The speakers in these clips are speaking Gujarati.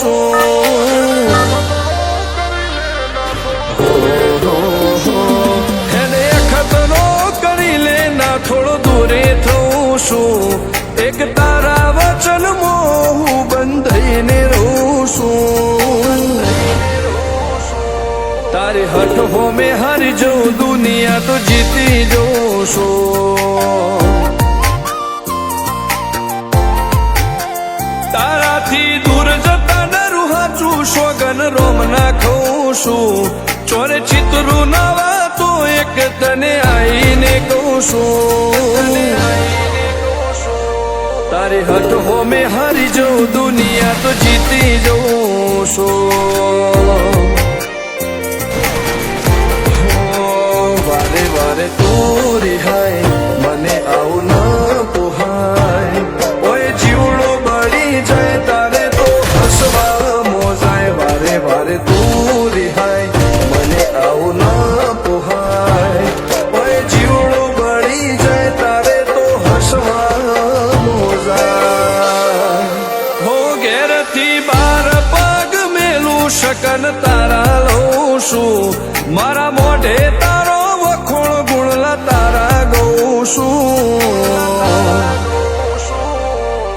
છું એને ખતરો કરી લે ના થોડો દૂરે થઉં છું એક તારા વચનમાં હું બંધાઈને રહું છું તારી હઠ હો મેં હારી જઉં દુનિયા તો જીતી જઉં છું તારાથી દૂર જતા ડરું હાચું સોગન રોમ નાખું છું ચોરે ચિતરું નવા તો એક તને આઈને કહું છું તારી હઠ હો મેં હારી જઉં દુનિયા તો જીતી જઉં છું વારે વારે તું રિહાય મને આવું ન પોહાય ઓય જીવડો બળી જાય તારે તો હસવા મોજાય વારે વારે તું રિહાય મને આવું ન પોહાય ઓય જીવડો બળી જાય તારે તો હસવા મોજાય હો ઘેરથી બાર પગ મેલું શકન તારા લઉં છું મારા મોઢે તારો વખોણ ગુણલા તારા ગઉં છું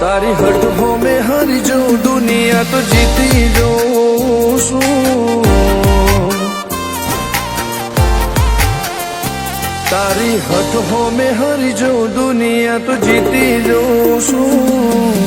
તારી હઠ હો મેં હારી જઉં દુનિયા તો જીતી જઉં છું તારી હઠ હો મેં હારી જઉં દુનિયા તો જીતી જઉં છું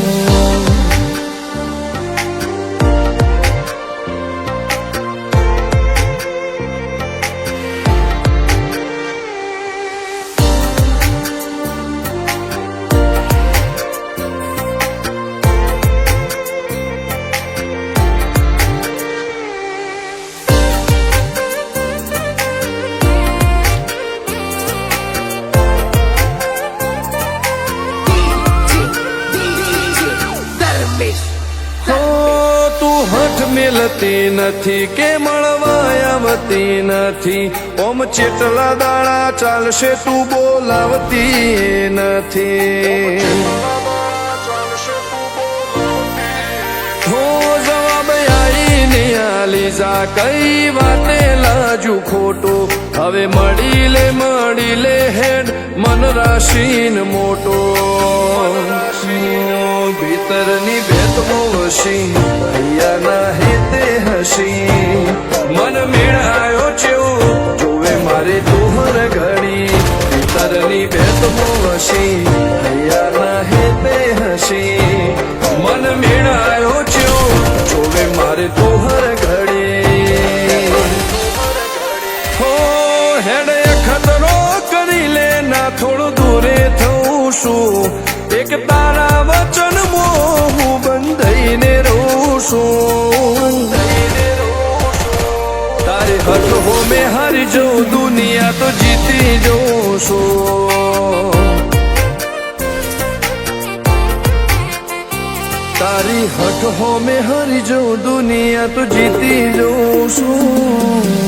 મેલતી નથી કે મળવા આવતી નથી ઓમ ચેટલા દાડા ચાલશે તું બોલાવતી નથી હો જવાબ આઈને આલી જા કઈ વાતે લાજુ ખોટું હવે મળી લે હેડ મન રાશીન મોટો ભીતરની ભેતમો વસી હૈયાના હેતે હસી મન મેળાયો છેવો જોવે મારે તોહર ઘડી ભીતરની ભેતમો વસી હૈયાના હેતે હસી મન મેળાયો છેવો જોવે મારે તોહર ઘડી હો હેડે ખતરો કરી લે ના થોડું દૂરે થઉં છું એક તારા વચનમાં હું બંધાઈને રહું છું તારી હઠ હો મેં હારી જઉં દુનિયા તો જીતી જઉં છું તારી હઠ હો મેં હારી જઉં દુનિયા તો જીતી જઉં છું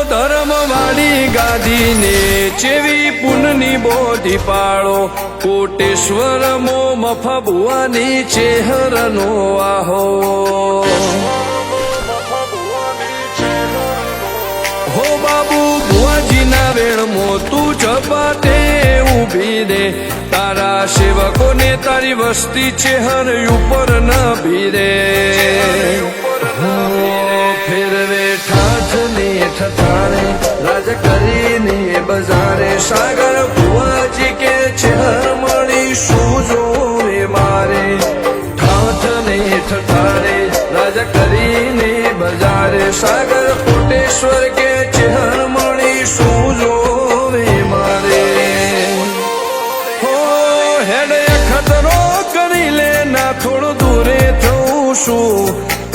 ધર્મવાળી ગાદીને ચેવી પુનની બોધી પાળો કોટેશ્વર મો મફા ભુવાની ચેહરનો આહો હો બાબુ ભુવાજીના વેણમો તું ઝપાટે ઊભી દે તારા સેવકોને તારી વસ્તી ચેહર ઉપર ન ભીરે ફેરવે ઠાઠને ઠઠાણે રાજ કરીને બજારે સાગર ભુવાજી કે છે હરમણી શું જોવે મારે ઠાઠને ઠઠાણે રાજ કરીને બજારે સાગર કોટેશ્વર કે છે હરમણી શું જોવે મારે હો હેડે ખતરો કરી લે ના થોડું રે થઉં છું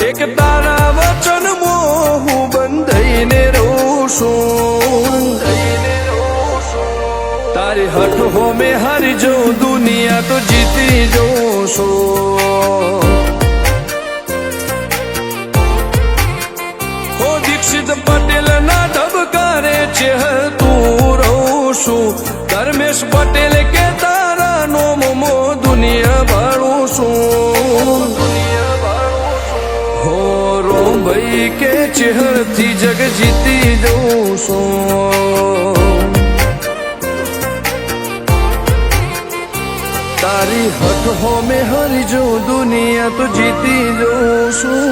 એક તારા વચન હું બંધાઈને રહું છું તારી હઠ હો મેં હારી જઉં દુનિયા તો જીતી જઉં છું હો દીક્ષિત પટેલ ના ધબકારે ચહેતું રહું છું ધર્મેશ પટેલ કે તારા નોમો દુનિયા ભાળું છું હો રોમ ભાઈ કે ચહેરથી જગ જીતી જઉં છું તારી હઠ હો મેં હરી જો દુનિયા તો જીતી જઉં છું